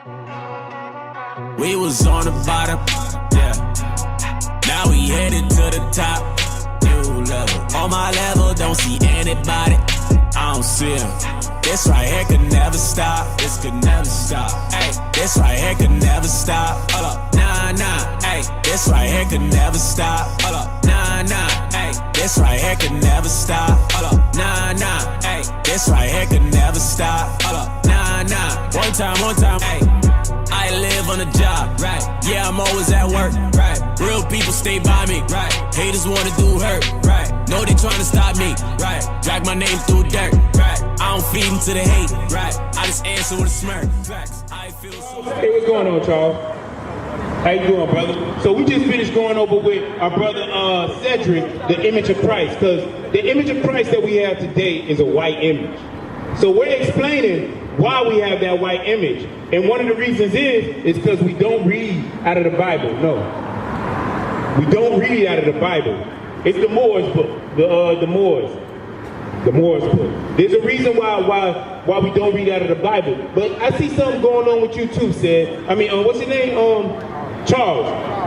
We was on the bottom, yeah. Now we headed to the top, new level. On my level, don't see anybody, I don't see them. This right here could never stop, this could never stop. Ay, this right here could never stop. Hold up, nah, nah. Ay, this right here could never stop. Hold up, nah, nah. Ay, this right here could never stop. Hold up, nah, nah. Ay, this right here could never stop. Hold up, nah, nah. One time, ay. I live on the job, right? Yeah, I'm always at work, right? Real people stay by me, right? Haters wanna do hurt, right? Know they tryna stop me, right? Drag my name through dirt, right? I don't feed into the hate, right? I just answer with a smirk, facts. I feel so. Hey, what's going on, Charles? How you doing, brother? So we just finished going over with our brother Cedric, the image of Christ, because the image of Christ that we have today is a white image. So we're explaining why we have that white image. And one of the reasons is because we don't read out of the Bible. No. We don't read out of the Bible. It's the Moors book. The Moors book. There's a reason why we don't read out of the Bible. But I see something going on with you too, Sid. I mean, what's your name? Charles.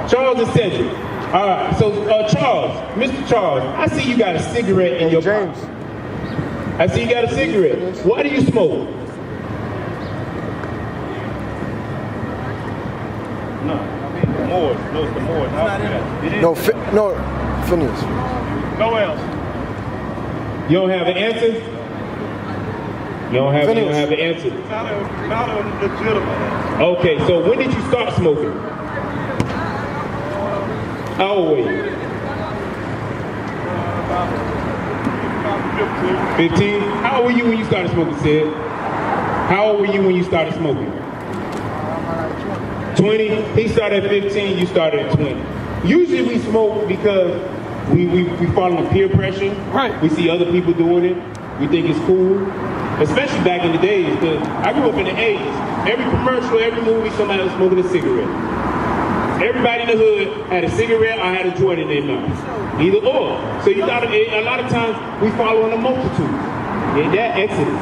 Charles and Cedric. All right. So Charles, Mr. Charles, I see you got a cigarette in your James. pocket. I see you got a cigarette. Why do you smoke? No, I mean the Moors. No, it's the Moors. No, Phineas. No else. You don't have an answer? You don't have an answer. Not a legitimate answer. Okay, so when did you start smoking? How old were you? About 15. 15? How old were you when you started smoking, Sid? How old were you when you started smoking? 20? He started at 15, you started at 20. Usually we smoke because we follow peer pressure. Right. We see other people doing it. We think it's cool. Especially back in the days. I grew up in the 80s. Every commercial, every movie, somebody was smoking a cigarette. Everybody in the hood had a cigarette or had a joint in their mouth. Either or. So you thought a lot of times we follow a multitude. Yeah, that Exodus.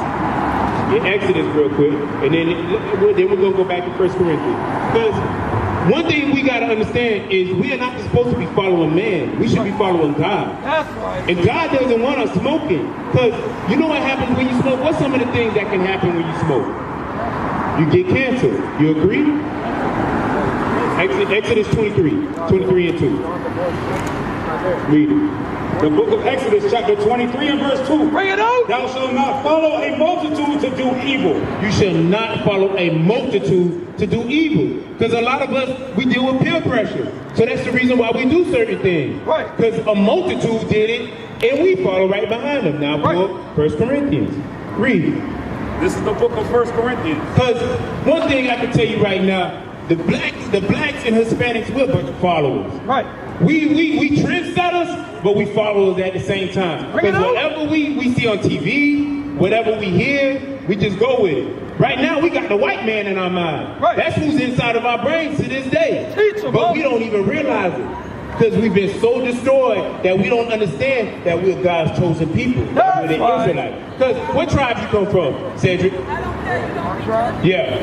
Yeah, Exodus real quick. And then we're going to go back to 1 Corinthians. Because one thing we got to understand is we are not supposed to be following man. We should be following God. That's right. And God doesn't want us smoking. Because you know what happens when you smoke? What's some of the things that can happen when you smoke? You get cancer. You agree? Exodus 23 and 2. Read it. The book of Exodus, chapter 23 and verse 2. Bring it out. Thou shalt not follow a multitude to do evil. You shall not follow a multitude to do evil. Because a lot of us, we deal with peer pressure. So that's the reason why we do certain things. Right. Because a multitude did it, and we follow right behind them. Now, Right. 1 Corinthians. Read. This is the book of 1 Corinthians. Because one thing I can tell you right now, the blacks and Hispanics, we're a bunch of followers. Right. We trendsetters, but we followers at the same time. Bring it Because out. whatever we see on TV, whatever we hear, we just go with it. Right now, we got the white man in our mind. Right. That's who's inside of our brains to this day. Teach 'em, But huh? we don't even realize it. Because we've been so destroyed that we don't understand that we're God's chosen people. That we're the That's right. Israelites. Because what tribe you come from, Cedric? Yeah.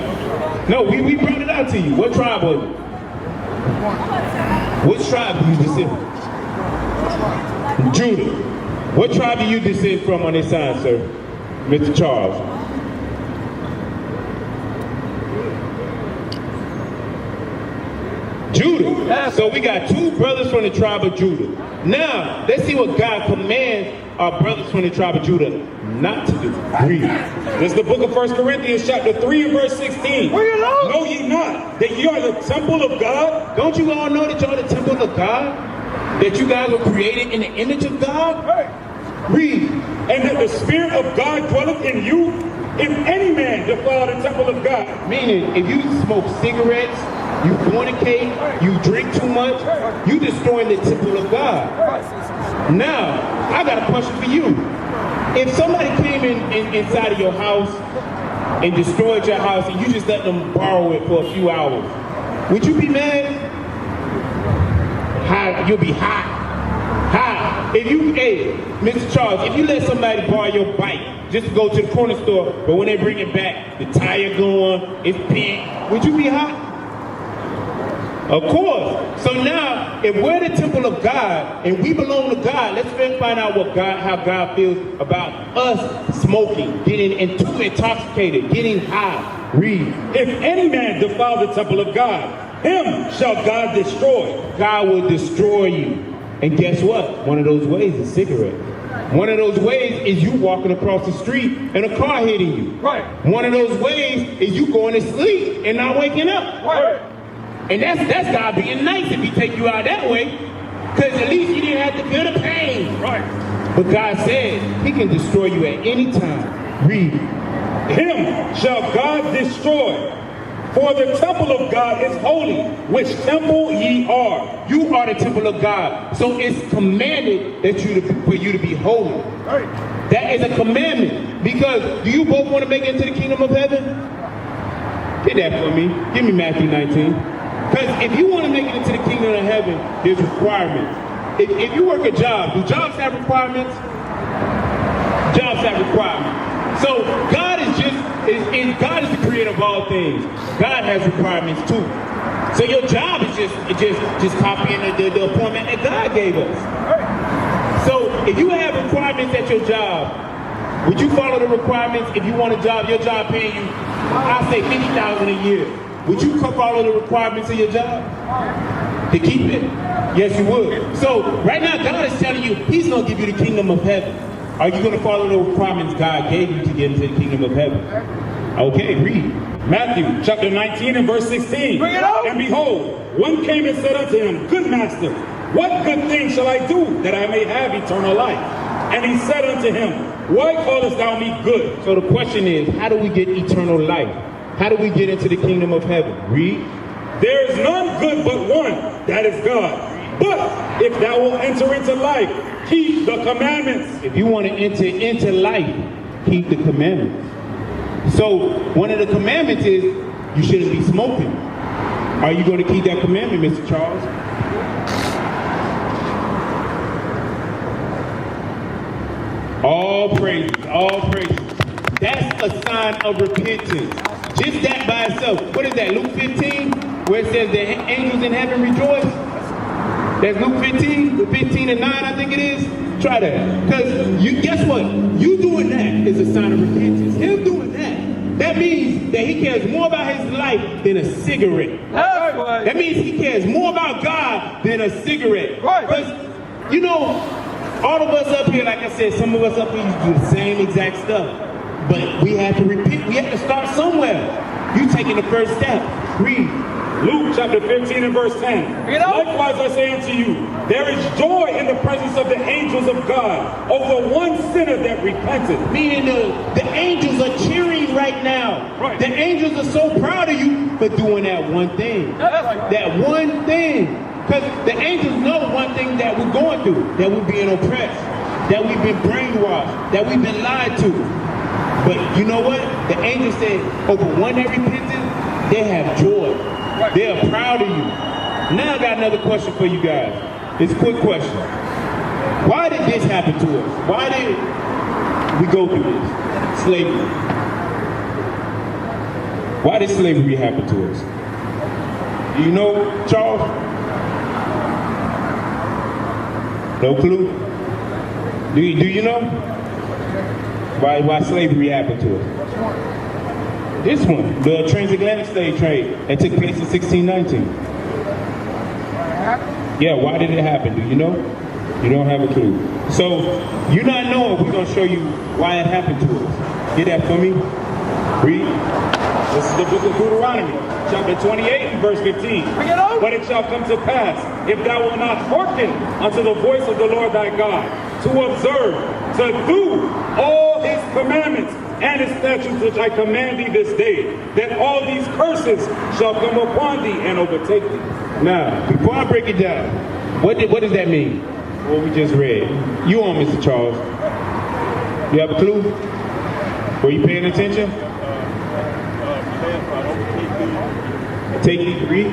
No, we brought it out to you. What tribe was it? Which tribe do you descend from? Judah. What tribe do you descend from on this side, sir? Mr. Charles. Judah. So we got two brothers from the tribe of Judah. Now, let's see what God commands our brothers from the tribe of Judah not to do. Read. This is the book of 1 Corinthians, chapter 3 and verse 16. Bring it out. Know ye not that ye are the temple of God? Don't you all know that y'all the temple of God? That you guys were created in the image of God? Read. And that the Spirit of God dwelleth in you? If any man defile the temple of God. Meaning, if you smoke cigarettes, you fornicate, you drink too much, you destroying the temple of God. Now, I got a question for you. If somebody came inside of your house and destroyed your house and you just let them borrow it for a few hours, would you be mad? You'll be hot. How? If you, hey, Mr. Charles, if you let somebody borrow your bike just to go to the corner store, but when they bring it back, the tire gone, it's bent, would you be hot? Of course. So now, if we're the temple of God and we belong to God, let's find out how God feels about us smoking, getting too intoxicated, getting high. Read. If any man defile the temple of God, him shall God destroy. God will destroy you. And guess what? One of those ways is cigarettes. One of those ways is you walking across the street and a car hitting you. Right. One of those ways is you going to sleep and not waking up. Right. And that's God being nice if he take you out that way. Because at least you didn't have to feel the pain. Right. But God said he can destroy you at any time. Read. Him shall God destroy. For the temple of God is holy, which temple ye are. You are the temple of God. So it's commanded that for you to be holy. Right. That is a commandment. Because do you both want to make it into the kingdom of heaven? Get that for me. Give me Matthew 19. Because if you want to make it into the kingdom of heaven, there's requirements. If you work a job, do jobs have requirements? Jobs have requirements. So God is God is the creator of all things. God has requirements too. So your job is just copying the appointment that God gave us. So if you have requirements at your job, would you follow the requirements? If you want a job, your job paying you, I'll say $50,000 a year. Would you follow the requirements of your job to keep it? Yes, you would. So right now, God is telling you He's going to give you the kingdom of heaven. Are you going to follow the requirements God gave you to get into the kingdom of heaven? Okay, read. Matthew chapter 19 and verse 16. Bring it out. And behold, one came and said unto him, Good master, what good thing shall I do that I may have eternal life? And he said unto him, Why callest thou me good? So the question is, how do we get eternal life? How do we get into the kingdom of heaven? Read. There is none good but one, that is God. But if thou wilt enter into life, keep the commandments. If you want to enter into life, keep the commandments. So one of the commandments is you shouldn't be smoking. Are you going to keep that commandment, Mr. Charles? All praises, all praises. That's a sign of repentance. Just that by itself. What is that, Luke 15? Where it says the angels in heaven rejoice? That's Luke 15, the 15 and 9, I think it is. Try that. Because you guess what? You doing that is a sign of repentance. Him doing that means that he cares more about his life than a cigarette. That's right. That means he cares more about God than a cigarette. Right. Because, you know, all of us up here, like I said, some of us up here do the same exact stuff. But we have to repent. We have to start somewhere. You taking the first step. Read. Luke chapter 15 and verse 10. Likewise I say unto you, there is joy in the presence of the angels of God over one sinner that repenteth. Meaning the angels are cheering right now. Right. The angels are so proud of you for doing that one thing. That one thing. Because the angels know one thing that we're going through. That we're being oppressed. That we've been brainwashed. That we've been lied to. But you know what? The angels said over one that repented, they have joy. They are proud of you. Now I got another question for you guys. It's a quick question. Why did this happen to us? Why did we go through this? Slavery. Why did slavery happen to us? Do you know, Charles? No clue? Do you know? Why slavery happened to us? This one, the transatlantic slave trade that took place in 1619. Yeah, why did it happen? Do you know? You don't have a clue. So, you not knowing, we're going to show you why it happened to us. Get that for me? Read. This is the book of Deuteronomy, chapter 28 and verse 15. But it shall come to pass, if thou wilt not hearken unto the voice of the Lord thy God, to observe, to do all his commandments and his statutes which I command thee this day, that all these curses shall come upon thee and overtake thee. Now, before I break it down, what does that mean? What we just read. You on, Mr. Charles? You have a clue? Were you paying attention? Take these, read.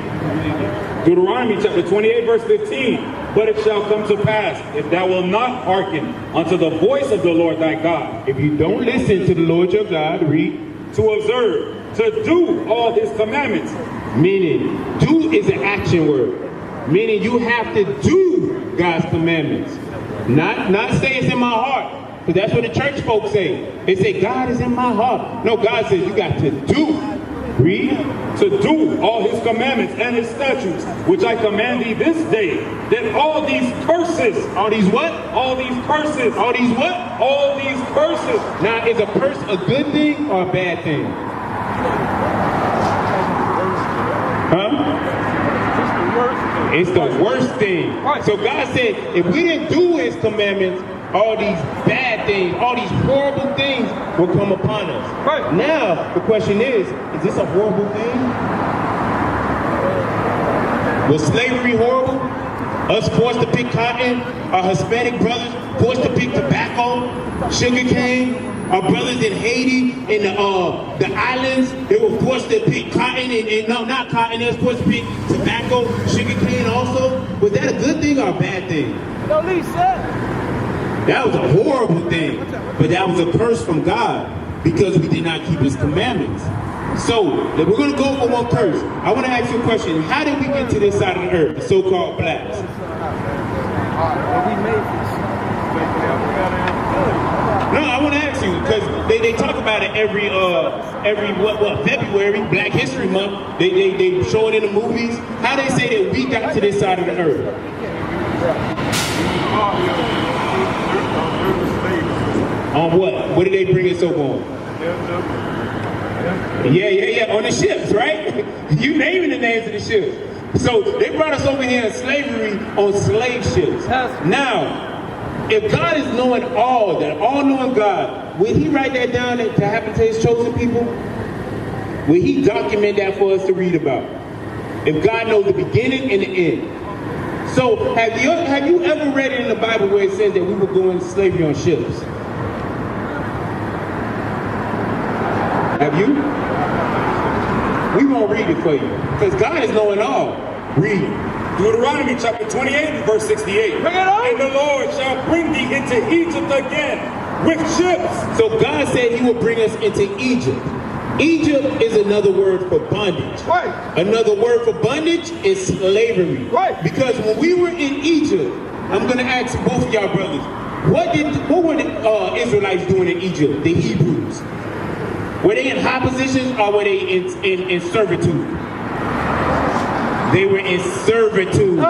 Deuteronomy chapter 28 verse 15. But it shall come to pass, if thou wilt not hearken unto the voice of the Lord thy God, If you don't listen to the Lord your God, read, to observe, to do all his commandments. meaning do is an action word. Meaning you have to do God's commandments. Not say it's in my heart. Because that's what the church folks say. They say God is in my heart. No, God says you got to do. Read. To do all his commandments and his statutes, which I command thee this day, that all these curses, All these what? all these curses, All these what? all these curses. Now, is a curse a good thing or a bad thing? Huh? It's the worst thing. So God said, if we didn't do his commandments, all these bad things, all these horrible things will come upon us. Right. Now, the question is this a horrible thing? Was slavery horrible? Us forced to pick cotton, our Hispanic brothers forced to pick tobacco, sugar cane, our brothers in Haiti, in the islands, they were forced to pick cotton, and no, not cotton, they were forced to pick tobacco, sugar cane also. Was that a good thing or a bad thing? No, Lisa. That was a horrible thing, but that was a curse from God because we did not keep his commandments. So, we're going to go for one curse. I want to ask you a question. How did we get to this side of the earth, the so-called blacks? No, I want to ask you, because they talk about it every February, Black History Month. They show it in the movies. How they say that we got to this side of the earth? On what? What did they bring us over on? Yeah, on the ships, right? You naming the names of the ships. So they brought us over here in slavery on slave ships. Now, if God is knowing all, that all-knowing God, will he write that down to happen to his chosen people? Will he document that for us to read about? If God knows the beginning and the end. So have you ever read it in the Bible where it says that we were going to slavery on ships? Have you? We won't read it for you. Because God is knowing all. Read it. Deuteronomy chapter 28 verse 68. Bring it on. And the Lord shall bring thee into Egypt again with ships. So God said he will bring us into Egypt. Egypt is another word for bondage. Right. Another word for bondage is slavery. Right. Because when we were in Egypt, I'm going to ask both of y'all brothers, what were the Israelites doing in Egypt, the Hebrews? Were they in high positions or were they in servitude? They were in servitude.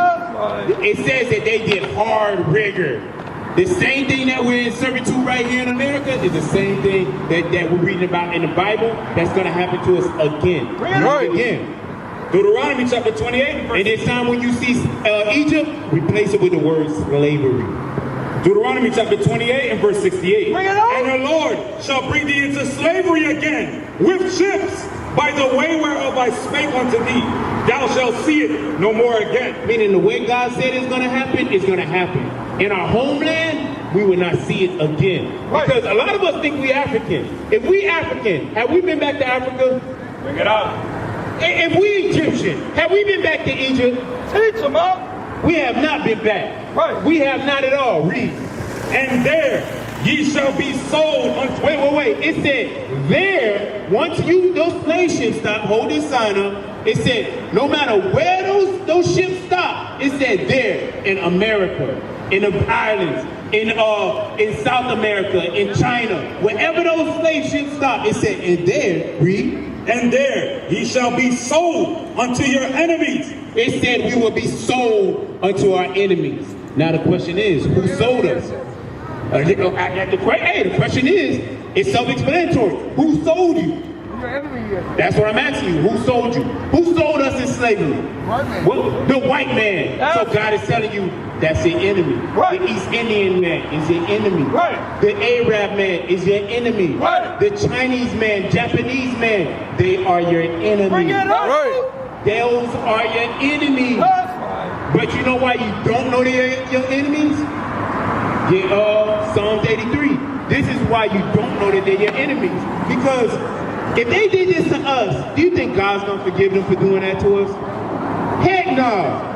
It says that they did hard rigor. The same thing that we're in servitude right here in America is the same thing that we're reading about in the Bible that's going to happen to us again. Right. Again. Deuteronomy chapter 28 verse And this time when you see Egypt, replace it with the word slavery. Deuteronomy chapter 28 and verse 68. Bring it on. And the Lord shall bring thee into slavery again with ships by the way whereof I spake unto thee. Thou shalt see it no more again. Meaning the way God said it's going to happen, it's going to happen. In our homeland, we will not see it again. Right. Because a lot of us think we African. If we African, have we been back to Africa? Bring it out. If we Egyptian, have we been back to Egypt? Teach them up. We have not been back. Right. We have not at all. Read. And there ye shall be sold unto... Wait. It said, there, once those slave ships stop, hold this sign up. It said, no matter where those ships stop, it said there in America, in the islands, in South America, in China, wherever those slave ships stop, it said, and there, read. And there ye shall be sold unto your enemies. It said we will be sold unto our enemies. Now the question is, who sold us? The question is, it's self-explanatory. Who sold you? That's what I'm asking you. Who sold you? Who sold us in slavery? Well, the white man. So God is telling you that's your enemy. Right. The East Indian man is your enemy. Right. The Arab man is your enemy. Right. The Chinese man, Japanese man, they are your enemy. Bring it up. Right. Those are your enemies. That's fine. But you know why you don't know they're your enemies? Get Psalms 83. This is why you don't know that they're your enemies. Because if they did this to us, do you think God's going to forgive them for doing that to us? Heck no.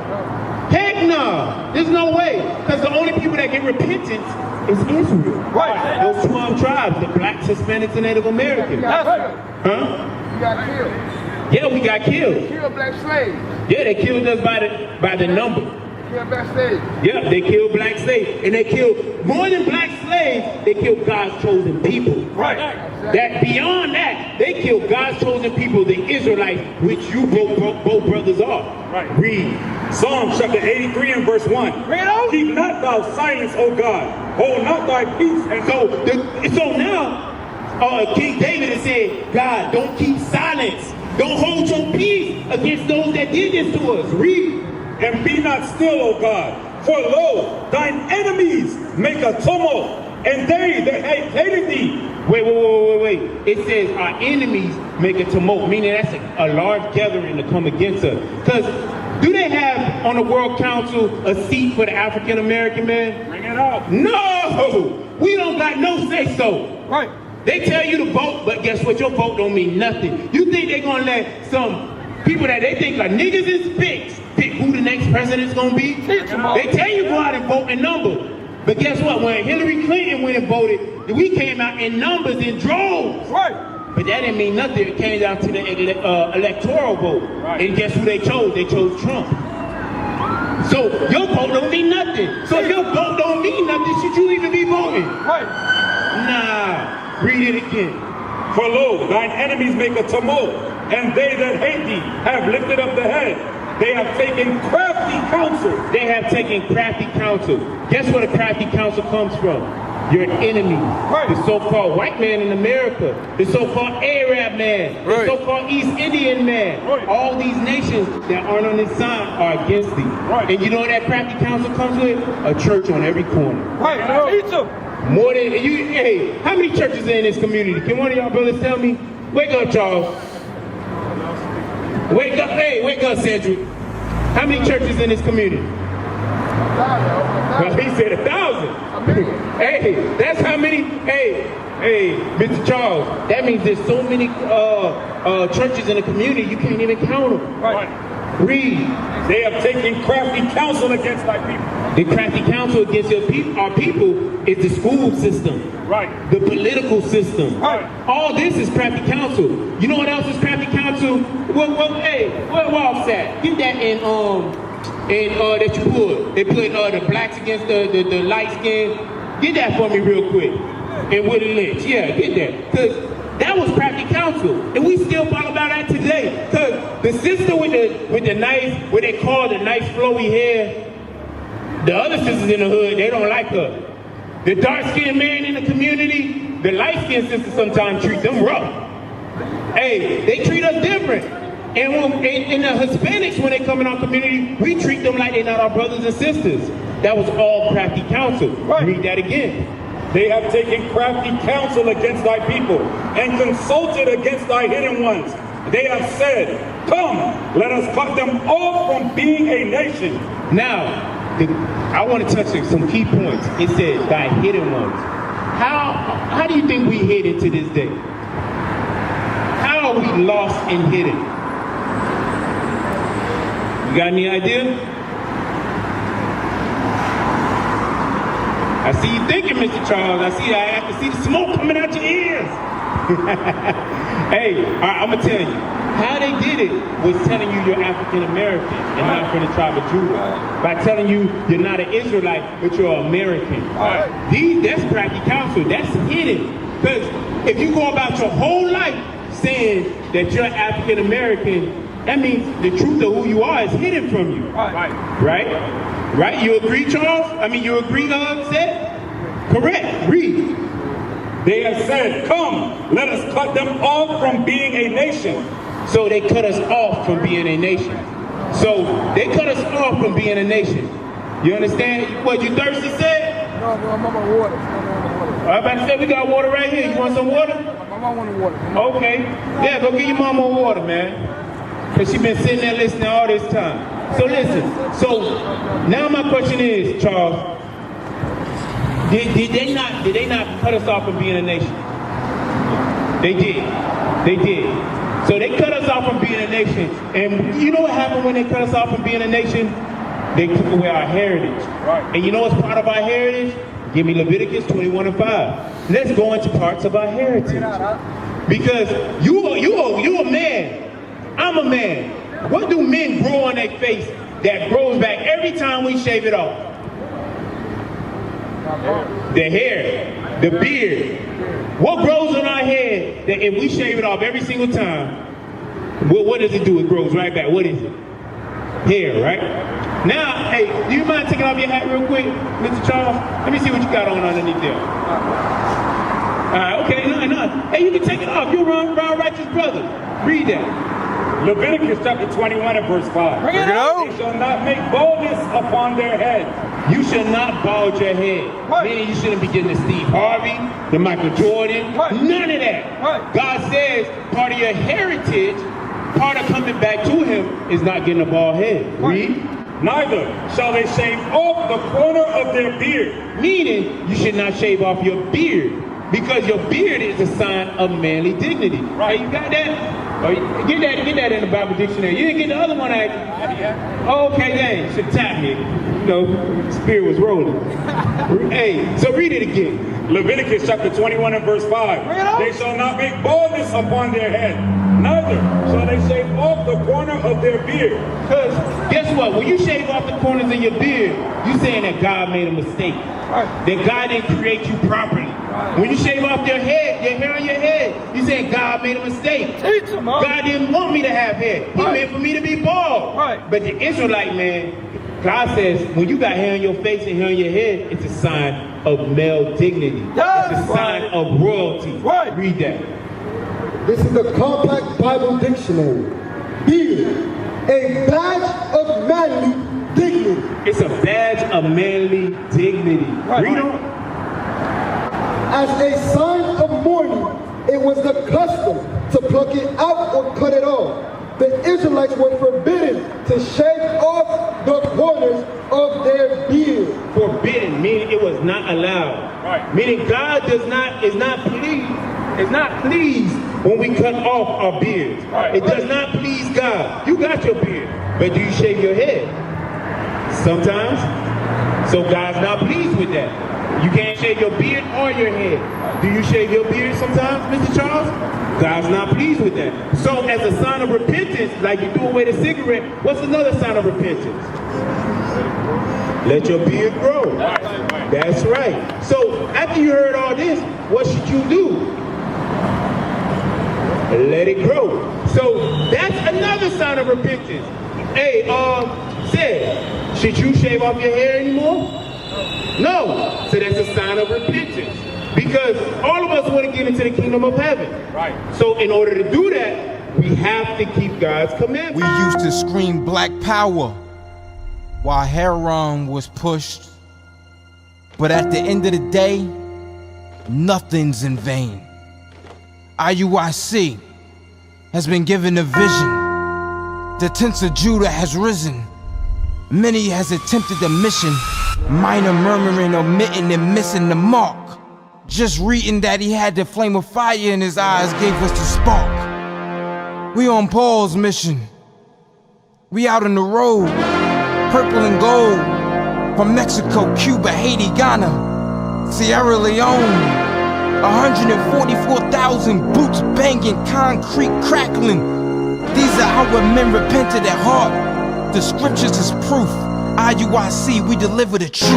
Heck no. There's no way. Because the only people that get repentance is Israel. Right. Those 12 tribes, the blacks, Hispanics, and Native Americans. Huh? You got killed. Yeah, we got killed. Killed black slaves. Yeah, they killed us by the number. Killed black slaves. Yeah, they killed black slaves. And they killed, more than black slaves, they killed God's chosen people. Right. That beyond that, they killed God's chosen people, the Israelites, which you both brothers are. Right. Read. Psalm chapter 83 and verse 1. Bring it on. Keep not thou silence, O God. Hold not thy peace. And So now, King David has said, God, don't keep silence. Don't hold your peace against those that did this to us. Read. And be not still, O God. For lo, thine enemies make a tumult, and they that hated thee. Wait. It says our enemies make a tumult, meaning that's a large gathering to come against us. Because do they have on the World Council a seat for the African American man? Bring it out. No! We don't got no say so. Right. They tell you to vote, but guess what? Your vote don't mean nothing. You think they're gonna let some people that they think are niggas and spicks pick who the next president's gonna be? They tell you go out and vote in number. But guess what? When Hillary Clinton went and voted, we came out in numbers in droves. Right. But that didn't mean nothing. It came down to the electoral vote. Right. And guess who they chose? They chose Trump. So your vote don't mean nothing. So if your vote don't mean nothing, should you even be voting? Right. Nah. Read it again. For lo, thine enemies make a tumult, and they that hate thee have lifted up the head. They have taken crafty counsel. They have taken crafty counsel. Guess where the crafty counsel comes from? Your enemy. Right. The so-called white man in America. The so-called Arab man. Right. The so-called East Indian man. Right. All these nations that aren't on this side are against thee. Right. And you know what that crafty counsel comes with? A church on every corner. Right. Teach them. More than you. Hey, how many churches are in this community? Can one of y'all brothers tell me? Wake up, Charles. Wake up. Hey, wake up, Cedric. How many churches in this community? Well, he said 1,000. Hey, that's how many. Hey, Mr. Charles. That means there's so many churches in the community you can't even count them. Right. Read. They have taken crafty counsel against thy people. The crafty counsel against our people is the school system. Right. The political system. Right. All this is crafty counsel. You know what else is crafty counsel? Well, hey, where Rolf at? Get that in that you put. They put the blacks against the light skin. Get that for me real quick. And Willie Lynch. Yeah, get that. Because that was crafty counsel. And we still follow about that today. Because the sister with the nice, what they call the nice flowy hair, the other sisters in the hood, they don't like her. The dark-skinned man in the community, the light-skinned sisters sometimes treat them rough. Hey, they treat us different. And the Hispanics, when they come in our community, we treat them like they're not our brothers and sisters. That was all crafty counsel. Right. Read that again. They have taken crafty counsel against thy people, and consulted against thy hidden ones. They have said, come, let us cut them off from being a nation. Now, I want to touch some key points. It says thy hidden ones. How do you think we hid to this day? How are we lost and hidden? You got any idea? I see you thinking, Mr. Charles. I can see the smoke coming out your ears. Hey, I'm gonna tell you. How they did it was telling you you're African American and not from the tribe of Judah. By telling you you're not an Israelite, but you're American. That's crafty counsel. That's hidden. Because if you go about your whole life saying that you're African American, that means the truth of who you are is hidden from you. Right? You agree, Charles? I mean, you agree, Seth? Correct. Read. They have said, come, let us cut them off from being a nation. So they cut us off from being a nation. So they cut us off from being a nation. You understand? What, you thirsty, Seth? No, I'm on my water. I was about to say, we got water right here. You want some water? My mom wanted water. Okay. Yeah, go get your mama water, man. Because she been sitting there listening all this time. So listen. So now my question is, Charles, did they not cut us off from being a nation? They did. So they cut us off from being a nation. And you know what happened when they cut us off from being a nation? They took away our heritage. Right. And you know what's part of our heritage? Give me Leviticus 21:5. Let's go into parts of our heritage. Because you a man. I'm a man. What do men grow on their face that grows back every time we shave it off? The hair, the beard. What grows on our head that if we shave it off every single time, what does it do? It grows right back. What is it? Hair, right? Now, hey, do you mind taking off your hat real quick, Mr. Charles? Let me see what you got on underneath there. All right, okay, no. Hey, you can take it off. You're a righteous brother. Read that. Leviticus chapter 21 and verse 5. Bring it out. They shall not make baldness upon their heads. You should not bald your head. Right. Meaning you shouldn't be getting the Steve Harvey, the Michael Jordan, Right. none of that. Right. God says part of your heritage, part of coming back to him is not getting a bald head. Right. Read. Neither shall they shave off the corner of their beard. Meaning you should not shave off your beard because your beard is a sign of manly dignity. Right? You got that? Oh, get that in the Bible dictionary. You didn't get the other one, Oh, okay, then. You should tap me. You know, spirit was rolling. Hey, so read it again. Leviticus chapter 21 and verse 5. They shall not make baldness upon their head. Neither shall they shave off the corner of their beard. Because guess what? When you shave off the corners of your beard, you're saying that God made a mistake. Right. That God didn't create you properly. Right. When you shave off your head, your hair on your head, you're saying God made a mistake. Teach him, huh? God didn't want me to have hair. He Right. meant for me to be bald. Right. But the Israelite man, God says, when you got hair on your face and hair on your head, it's a sign of male dignity. Yes, It's a sign right. of royalty. Right. Read that. This is the Compact Bible Dictionary. Beard, a badge of manly dignity. It's a badge of manly dignity. Right. Read on. As a sign of mourning, it was the custom to pluck it out or cut it off. The Israelites were forbidden to shave off the corners of their beard. Forbidden, meaning it was not allowed. Right. Meaning God is not pleased when we cut off our beards. Right. It does not please God. You got your beard, but do you shave your head? Sometimes. So God's not pleased with that. You can't shave your beard or your head. Do you shave your beard sometimes, Mr. Charles? God's not pleased with that. So as a sign of repentance, like you threw away the cigarette, what's another sign of repentance? Let your beard grow. That's right. So after you heard all this, what should you do? Let it grow. So that's another sign of repentance. Hey, said, should you shave off your hair anymore? No. So that's a sign of repentance. Because all of us want to get into the kingdom of heaven. Right. So in order to do that, we have to keep God's commandments. We used to scream black power while heroin was pushed. But at the end of the day, nothing's in vain. IUIC has been given a vision. The tents of Judah has risen. Many has attempted the mission. Minor murmuring, omitting, and missing the mark. Just reading that he had the flame of fire in his eyes gave us the spark. We on Paul's mission. We out on the road, purple and gold. From Mexico, Cuba, Haiti, Ghana, Sierra Leone. 144,000 boots banging, concrete crackling. These are our men repented at heart. The scriptures is proof. IUIC, we deliver the truth.